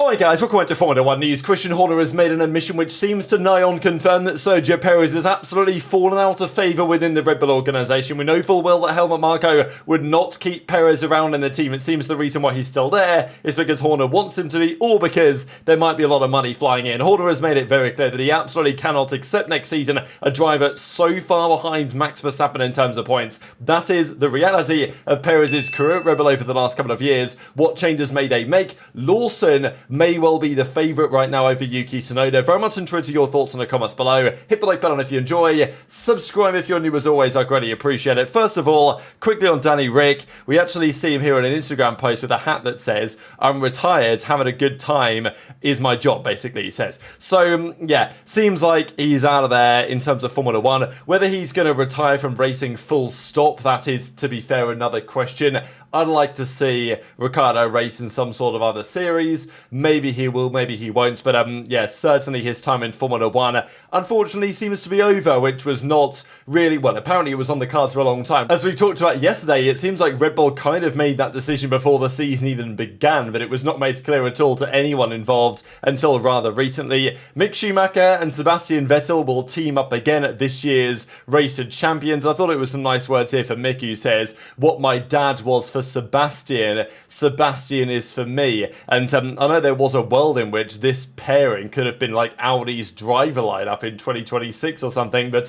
Hi guys, welcome back to Formula 1 News. Christian Horner has made an admission which seems to nigh on confirm that Sergio Perez has absolutely fallen out of favour within the Red Bull organisation. We know full well that Helmut Marko would not keep Perez around in the team. It seems the reason why he's still there is because Horner wants him to be, or because there might be a lot of money flying in. Horner has made it very clear that he absolutely cannot accept next season a driver so far behind Max Verstappen in terms of points. That is the reality of Perez's career at Red Bull over the last couple of years. What changes may they make? Lawson may well be the favourite right now over Yuki Tsunoda. Very much interested in your thoughts in the comments below. Hit the like button if you enjoy. Subscribe if you're new as always. I greatly appreciate it. First of all, quickly on Danny Rick. We actually see him here in an Instagram post with a hat that says, "I'm retired, having a good time is my job," basically he says. So, yeah, seems like he's out of there in terms of Formula 1. Whether he's going to retire from racing full stop, that is, to be fair, another question. I'd like to see Ricciardo race in some sort of other series. Maybe he will, maybe he won't. But yeah, certainly his time in Formula 1 unfortunately seems to be over, which was not really, well, apparently it was on the cards for a long time. As we talked about yesterday, it seems like Red Bull kind of made that decision before the season even began, but it was not made clear at all to anyone involved until rather recently. Mick Schumacher and Sebastian Vettel will team up again at this year's Race of Champions. I thought it was some nice words here for Mick, who says, "What my dad was for Sebastian, Sebastian is for me." And I know there was a world in which this pairing could have been like Audi's driver lineup in 2026 or something, but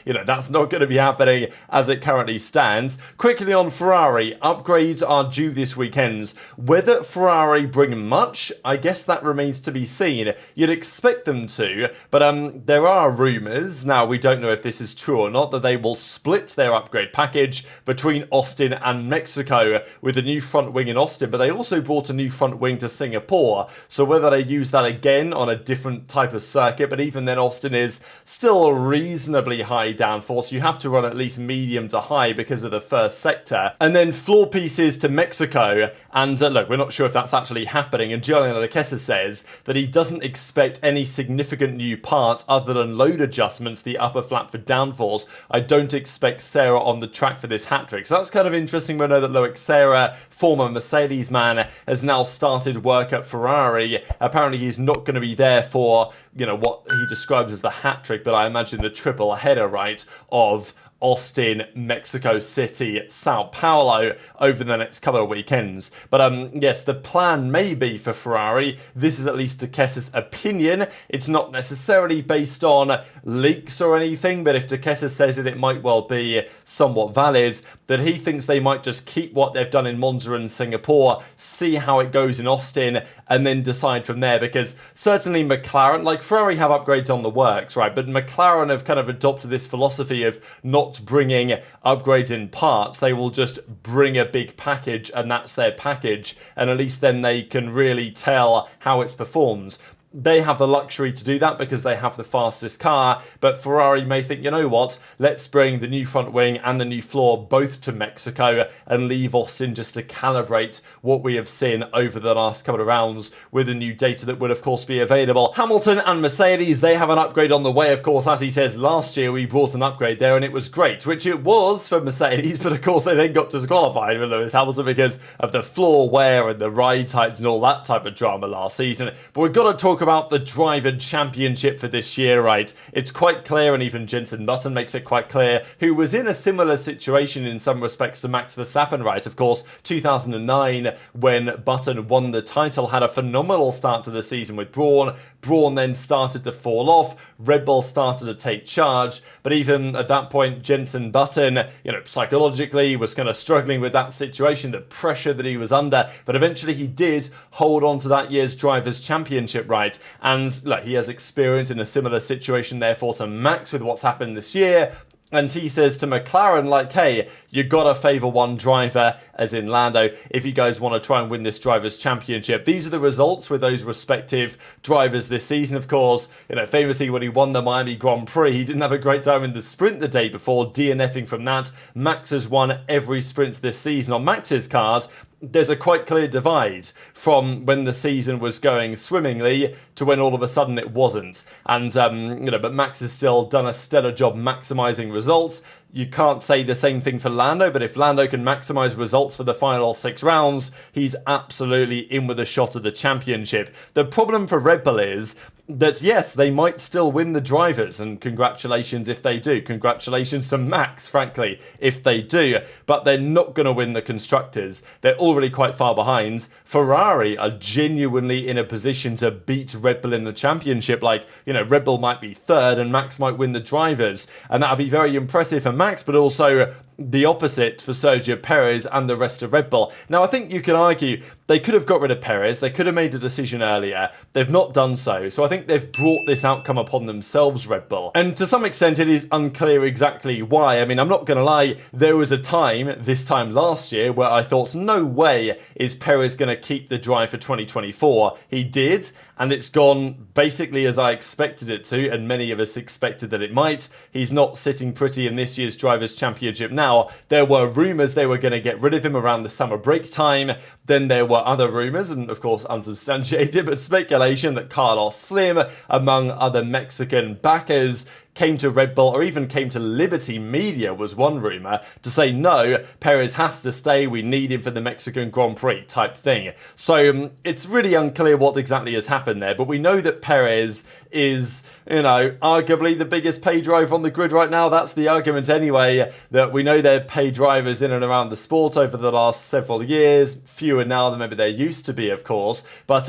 you know, that's not going to be happening as it currently stands. Quickly on Ferrari, upgrades are due this weekend. Whether Ferrari bring much, I guess that remains to be seen. You'd expect them to, but there are rumours, now we don't know if this is true or not, that they will split their upgrade package between Austin and Mexico, with a new front wing in Austin, but they also brought a new front wing to Singapore, so whether they use that again on a different type of circuit, but even then Austin is still a reasonably high downforce. You have to run at least medium to high because of the first sector, and then floor pieces to Mexico, and look, we're not sure if that's actually happening, and Julian Alekesa says that he doesn't expect any significant new parts other than load adjustments, the upper flap for downforce. I don't expect Sarah on the track for this hat-trick, so that's kind of interesting. We know that Loic Serra, former Mercedes man, has now started work at Ferrari. Apparently he's not going to be there for, you know, what he describes as the hat-trick, but I imagine the triple header, right, of Austin, Mexico City, Sao Paulo over the next couple of weekends. But yes, the plan may be for Ferrari. This is at least Takesa's opinion. It's not necessarily based on leaks or anything, but if Takesa says it, it might well be somewhat valid, that he thinks they might just keep what they've done in Monza and Singapore, see how it goes in Austin, and then decide from there, because certainly McLaren, like Ferrari have upgrades on the works, right, but McLaren have kind of adopted this philosophy of not bringing upgrades in parts. They will just bring a big package, and that's their package, and at least then they can really tell how it performs. They have the luxury to do that because they have the fastest car, but Ferrari may think, you know what, let's bring the new front wing and the new floor both to Mexico and leave Austin just to calibrate what we have seen over the last couple of rounds with the new data that would of course be available. Hamilton and Mercedes, they have an upgrade on the way, of course. As he says, last year we brought an upgrade there and it was great, which it was for Mercedes, but of course they then got disqualified with Lewis Hamilton because of the floor wear and the ride types and all that type of drama last season. But we've got to talk about the driver championship for this year, right? It's quite clear, and even Jenson Button makes it quite clear, who was in a similar situation in some respects to Max Verstappen, right? Of course, 2009, when Button won the title, had a phenomenal start to the season with Brawn. Brawn then started to fall off. Red Bull started to take charge, but even at that point, Jenson Button, you know, psychologically was kind of struggling with that situation, the pressure that he was under, but eventually he did hold on to that year's Drivers' Championship, right? And look, he has experience in a similar situation, therefore, to Max with what's happened this year. And he says to McLaren, like, hey, you gotta favour one driver, as in Lando, if you guys want to try and win this Drivers' Championship. These are the results with those respective drivers this season, of course. You know, famously, when he won the Miami Grand Prix, he didn't have a great time in the sprint the day before, DNFing from that. Max has won every sprint this season on Max's cars. There's a quite clear divide from when the season was going swimmingly to when all of a sudden it wasn't. And, you know, but Max has still done a stellar job maximising results. You can't say the same thing for Lando, but if Lando can maximise results for the final 6 rounds, he's absolutely in with a shot at the championship. The problem for Red Bull is that, yes, they might still win the drivers, and congratulations if they do. Congratulations to Max, frankly, if they do, but they're not going to win the constructors. They're already quite far behind. Ferrari are genuinely in a position to beat Red Bull in the championship. Like, you know, Red Bull might be third and Max might win the drivers, and that would be very impressive for Max, but also the opposite for Sergio Perez and the rest of Red Bull. Now, I think you can argue they could have got rid of Perez, they could have made a decision earlier, they've not done so, so I think they've brought this outcome upon themselves, Red Bull. And to some extent it is unclear exactly why. I mean, I'm not going to lie, there was a time, this time last year, where I thought, no way is Perez going to keep the drive for 2024. He did, and it's gone basically as I expected it to, and many of us expected that it might. He's not sitting pretty in this year's Drivers' Championship now. There were rumours they were going to get rid of him around the summer break time. Then there were other rumours, and of course unsubstantiated, but speculation that Carlos Slim, among other Mexican backers, came to Red Bull, or even came to Liberty Media, was one rumour, to say, no, Perez has to stay, we need him for the Mexican Grand Prix type thing. So it's really unclear what exactly has happened there, but we know that Perez is, you know, arguably the biggest paid driver on the grid right now. That's the argument anyway, that we know they're paid drivers in and around the sport over the last several years, fewer now than maybe there used to be, of course, but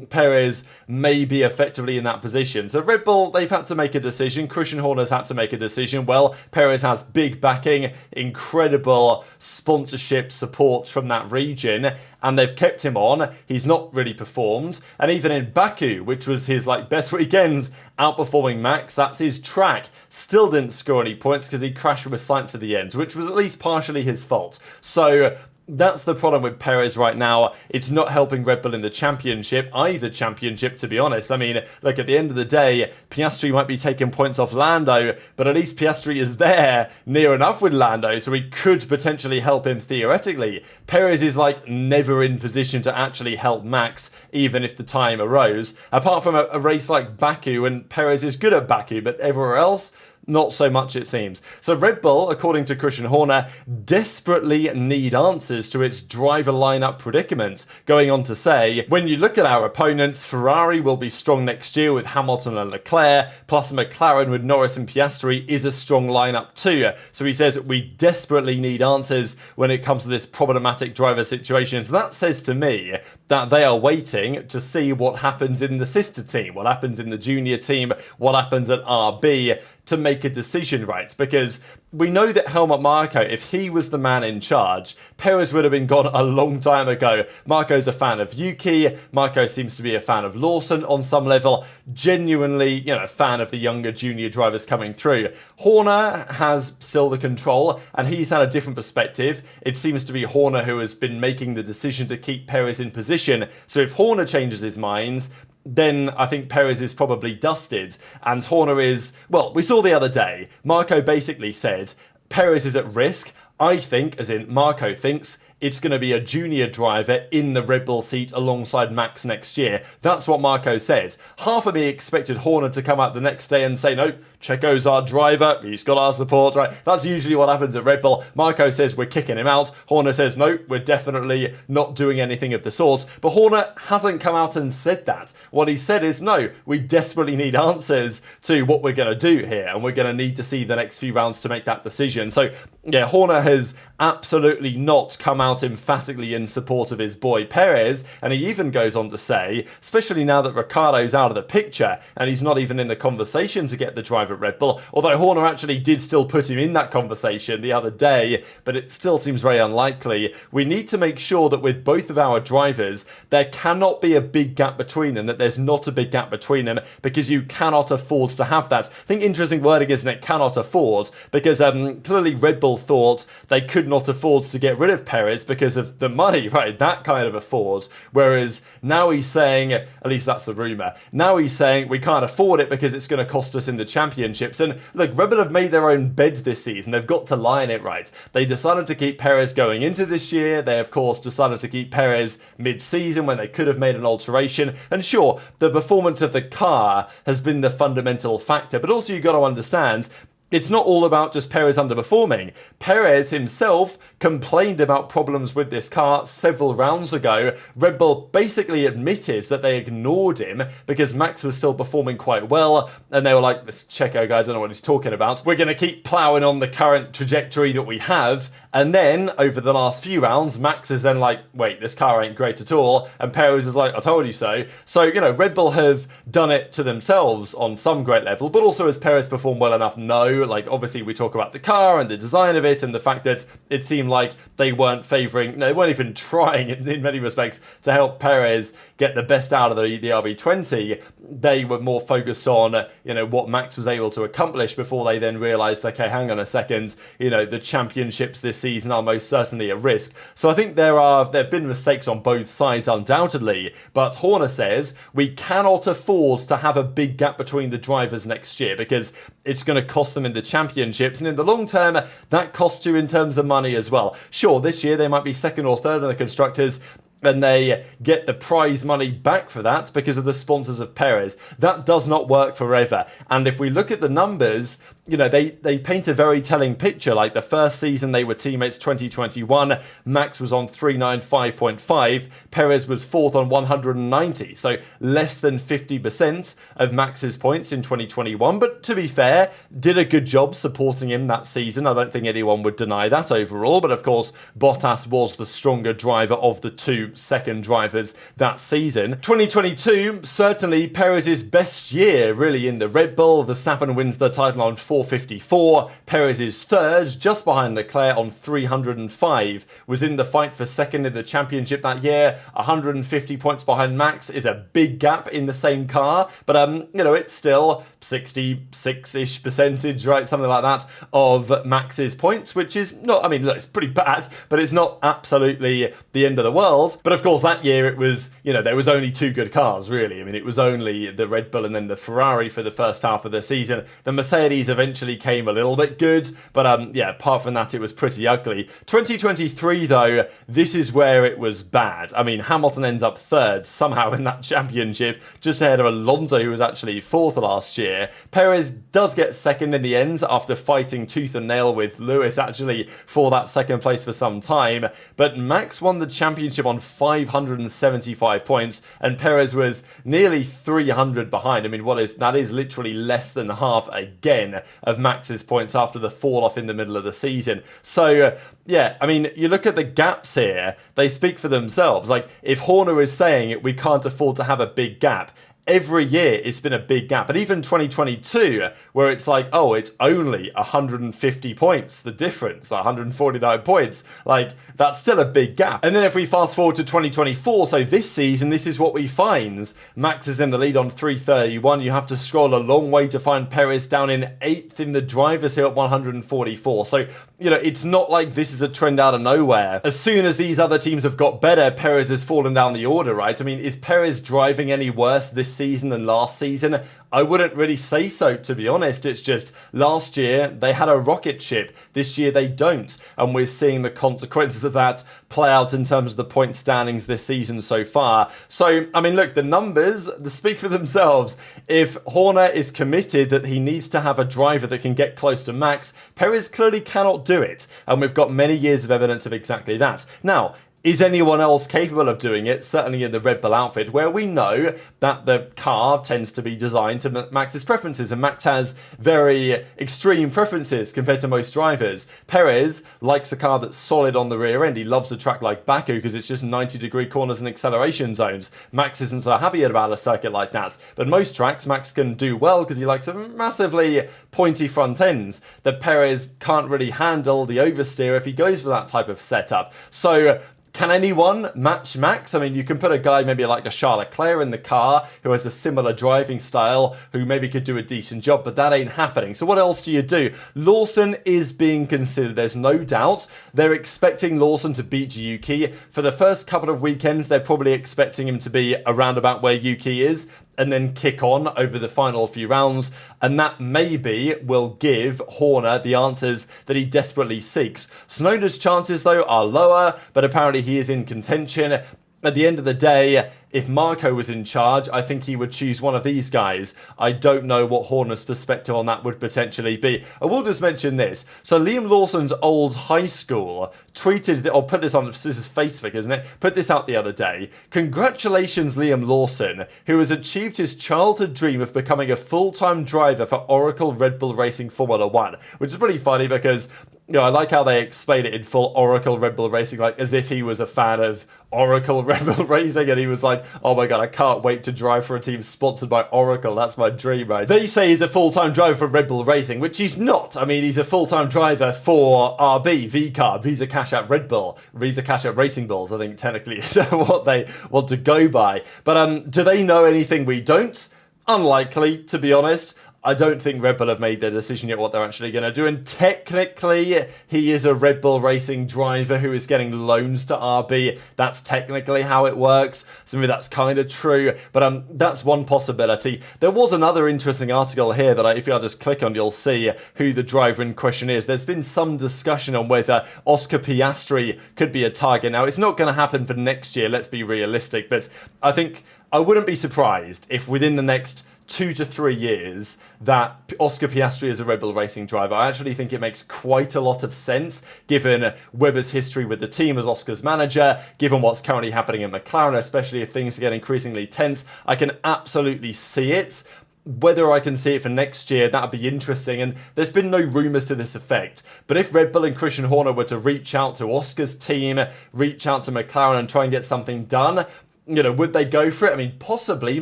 Perez may be effectively in that position. So Red Bull, they've had to make a decision. Christian Horner's had to make a decision. Well, Perez has big backing, incredible sponsorship support from that region, and they've kept him on. He's not really performed, and even in Baku, which was his best weekends, outperforming Max, that's his track, still didn't score any points because he crashed with Sainz at the end, which was at least partially his fault. So that's the problem with Perez right now. It's not helping Red Bull in the championship, either championship, to be honest. I mean, look, at the end of the day, Piastri might be taking points off Lando, but at least Piastri is there near enough with Lando, so he could potentially help him theoretically. Perez is never in position to actually help Max, even if the time arose. Apart from a race like Baku, and Perez is good at Baku, but everywhere else, not so much, it seems. So Red Bull, according to Christian Horner, desperately need answers to its driver lineup predicament, going on to say, when you look at our opponents, Ferrari will be strong next year with Hamilton and Leclerc, plus McLaren with Norris and Piastri is a strong lineup too. So he says, we desperately need answers when it comes to this problematic driver situation. So that says to me that they are waiting to see what happens in the sister team, what happens in the junior team, what happens at RB, to make a decision, right? Because we know that Helmut Marko, if he was the man in charge, Perez would have been gone a long time ago. Marko's a fan of Yuki. Marko seems to be a fan of Lawson on some level. Genuinely, fan of the younger junior drivers coming through. Horner has still the control, and he's had a different perspective. It seems to be Horner who has been making the decision to keep Perez in position. So if Horner changes his mind, then I think Perez is probably dusted, and Horner is, well, we saw the other day, Marko basically said, Perez is at risk. I think, as in Marko thinks, it's going to be a junior driver in the Red Bull seat alongside Max next year. That's what Marko said. Half of me expected Horner to come out the next day and say, no, Checo's our driver, he's got our support, right? That's usually what happens at Red Bull. Marko says we're kicking him out. Horner says, no, we're definitely not doing anything of the sort. But Horner hasn't come out and said that. What he said is, no, we desperately need answers to what we're going to do here, and we're going to need to see the next few rounds to make that decision. So, yeah, Horner has absolutely not come out emphatically in support of his boy Perez, and he even goes on to say, especially now that Ricciardo's out of the picture, and he's not even in the conversation to get the driver at Red Bull, although Horner actually did still put him in that conversation the other day, but it still seems very unlikely. We need to make sure that with both of our drivers, there cannot be a big gap between them, that there's not a big gap between them, because you cannot afford to have that. I think interesting wording, isn't it? Cannot afford, because clearly Red Bull thought they could not afford to get rid of Perez because of the money, right? That kind of afford. Whereas now he's saying, at least that's the rumour, now he's saying we can't afford it because it's going to cost us in the championships. And look, Red Bull have made their own bed this season. They've got to lie in it, right? They decided to keep Perez going into this year. They, of course, decided to keep Perez mid-season when they could have made an alteration. And sure, the performance of the car has been the fundamental factor, but also you've got to understand, it's not all about just Perez underperforming. Perez himself complained about problems with this car several rounds ago. Red Bull basically admitted that they ignored him because Max was still performing quite well, and they were like, this Checo guy, I don't know what he's talking about. We're going to keep ploughing on the current trajectory that we have. And then, over the last few rounds, Max is then like, wait, this car ain't great at all. And Perez is like, I told you so. So, Red Bull have done it to themselves on some great level, but also has Perez performed well enough? No. Like, obviously, we talk about the car and the design of it and the fact that it seemed like they weren't favouring, they weren't even trying in many respects to help Perez get the best out of the RB20. They were more focused on, what Max was able to accomplish before they then realised, okay, hang on a second, the championships this season are most certainly at risk. So I think there have been mistakes on both sides, undoubtedly, but Horner says we cannot afford to have a big gap between the drivers next year because it's going to cost them in the championships, and in the long term, that costs you in terms of money as well. Sure, this year they might be second or third in the constructors, and they get the prize money back for that because of the sponsors of Perez. That does not work forever. And if we look at the numbers, they paint a very telling picture. Like the first season they were teammates, 2021, Max was on 395.5, Perez was fourth on 190, so less than 50% of Max's points in 2021. But to be fair, did a good job supporting him that season. I don't think anyone would deny that overall, but of course, Bottas was the stronger driver of the two second drivers that season. 2022, certainly Perez's best year, really, in the Red Bull. Verstappen wins the title on 454. Perez is third, just behind Leclerc on 305. Was in the fight for second in the championship that year. 150 points behind Max is a big gap in the same car, but it's still 66-ish percentage, right? Something like that of Max's points, which is not, look, it's pretty bad, but it's not absolutely the end of the world. But of course, that year it was, there was only two good cars, really. It was only the Red Bull and then the Ferrari for the first half of the season. The Mercedes eventually came a little bit good, but apart from that, it was pretty ugly. 2023, though, this is where it was bad. Hamilton ends up third somehow in that championship, just ahead of Alonso, who was actually fourth last year. Perez does get second in the end after fighting tooth and nail with Lewis, actually, for that second place for some time. But Max won the championship on 575 points, and Perez was nearly 300 behind. That is literally less than half again of Max's points after the fall off in the middle of the season. So, you look at the gaps here, they speak for themselves. Like, if Horner is saying we can't afford to have a big gap, every year it's been a big gap. And even 2022, where it's like, oh, it's only 150 points, the difference, 149 points. Like, that's still a big gap. And then if we fast forward to 2024, so this season, this is what we find. Max is in the lead on 331. You have to scroll a long way to find Perez down in 8th in the drivers here at 144. So, it's not like this is a trend out of nowhere. As soon as these other teams have got better, Perez has fallen down the order, right? Is Perez driving any worse this season than last season? I wouldn't really say so, to be honest. It's just last year they had a rocket ship. This year they don't. And we're seeing the consequences of that play out in terms of the point standings this season so far. So, look, the numbers speak for themselves. If Horner is committed that he needs to have a driver that can get close to Max, Perez clearly cannot do it. And we've got many years of evidence of exactly that. Now, is anyone else capable of doing it? Certainly in the Red Bull outfit, where we know that the car tends to be designed to Max's preferences, and Max has very extreme preferences compared to most drivers. Perez likes a car that's solid on the rear end. He loves a track like Baku because it's just 90-degree corners and acceleration zones. Max isn't so happy about a circuit like that. But most tracks, Max can do well because he likes a massively pointy front ends that Perez can't really handle the oversteer if he goes for that type of setup. So, can anyone match Max? You can put a guy maybe like a Charles Leclerc in the car who has a similar driving style who maybe could do a decent job, but that ain't happening. So what else do you do? Lawson is being considered, there's no doubt. They're expecting Lawson to beat Yuki. For the first couple of weekends, they're probably expecting him to be around about where Yuki is, and then kick on over the final few rounds, and that maybe will give Horner the answers that he desperately seeks. Tsunoda's chances, though, are lower, but apparently he is in contention. At the end of the day, if Marco was in charge, I think he would choose one of these guys. I don't know what Horner's perspective on that would potentially be. I will just mention this. So Liam Lawson's old high school tweeted, or put this on, this is Facebook, isn't it? Put this out the other day. Congratulations, Liam Lawson, who has achieved his childhood dream of becoming a full-time driver for Oracle Red Bull Racing Formula 1. Which is pretty funny because, you know, I like how they explain it in full Oracle Red Bull Racing, like as if he was a fan of Oracle Red Bull Racing and he was like, oh my god, I can't wait to drive for a team sponsored by Oracle, that's my dream, right? They say he's a full-time driver for Red Bull Racing, which he's not. I mean, he's a full-time driver for RB, VCARB, Visa Cash Out Red Bull, Visa Cash Out Racing Bulls, I think technically is what they want to go by. But do they know anything we don't? Unlikely, to be honest. I don't think Red Bull have made their decision yet what they're actually going to do. And technically, he is a Red Bull Racing driver who is getting loans to RB. That's technically how it works. So maybe that's kind of true. But that's one possibility. There was another interesting article here that if you just click on, you'll see who the driver in question is. There's been some discussion on whether Oscar Piastri could be a target. Now, it's not going to happen for next year. Let's be realistic. But I think I wouldn't be surprised if within the next 2 to 3 years that Oscar Piastri is a Red Bull Racing driver. I actually think it makes quite a lot of sense given Webber's history with the team as Oscar's manager, given what's currently happening in McLaren, especially if things get increasingly tense. I can absolutely see it. Whether I can see it for next year, that'd be interesting, and there's been no rumours to this effect. But if Red Bull and Christian Horner were to reach out to Oscar's team, reach out to McLaren and try and get something done, you know, would they go for it? I mean, possibly.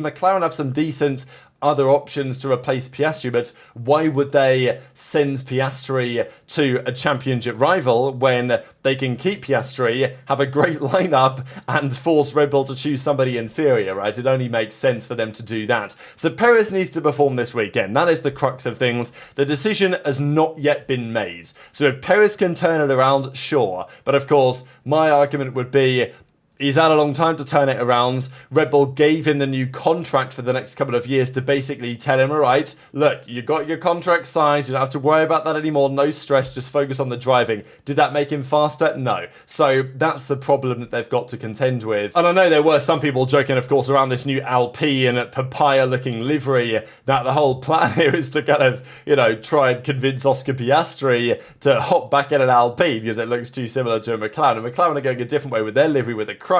McLaren have some decent other options to replace Piastri, but why would they send Piastri to a championship rival when they can keep Piastri, have a great lineup, and force Red Bull to choose somebody inferior, right? It only makes sense for them to do that. So Perez needs to perform this weekend. That is the crux of things. The decision has not yet been made. So if Perez can turn it around, sure. But of course, my argument would be, he's had a long time to turn it around. Red Bull gave him the new contract for the next couple of years to basically tell him, all right, look, you got your contract signed. You don't have to worry about that anymore. No stress. Just focus on the driving. Did that make him faster? No. So that's the problem that they've got to contend with. And I know there were some people joking, of course, around this new Alpine papaya-looking livery that the whole plan here is to kind of, you know, try and convince Oscar Piastri to hop back in an Alpine because it looks too similar to a McLaren. And McLaren are going a different way with their livery with a chrome,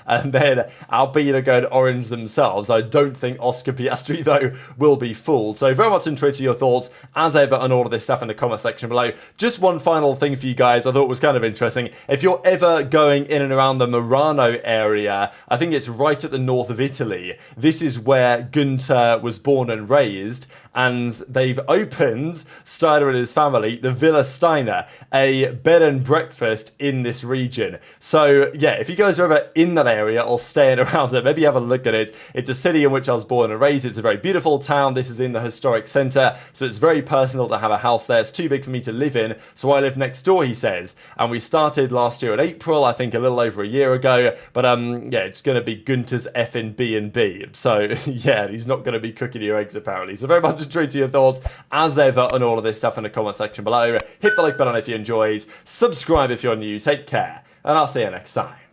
and then Alpine are going orange themselves. I don't think Oscar Piastri, though, will be fooled. So very much interested your thoughts, as ever, on all of this stuff in the comment section below. Just one final thing for you guys I thought was kind of interesting. If you're ever going in and around the Murano area, I think it's right at the north of Italy. This is where Günther was born and raised, and they've opened, Steiner and his family, the Villa Steiner, a bed and breakfast in this region. So yeah, if you guys are ever in that area or staying around it, maybe have a look at it. It's a city in which I was born and raised. It's a very beautiful town. This is in the historic centre, so it's very personal to have a house there. It's too big for me to live in, so I live next door, he says. And we started last year in April, I think a little over a year ago. But yeah, it's going to be Günther's effing B&B. So yeah, he's not going to be cooking your eggs apparently. So very much intrigued to your thoughts, as ever, on all of this stuff in the comment section below. Hit the like button if you enjoyed. Subscribe if you're new. Take care, and I'll see you next time.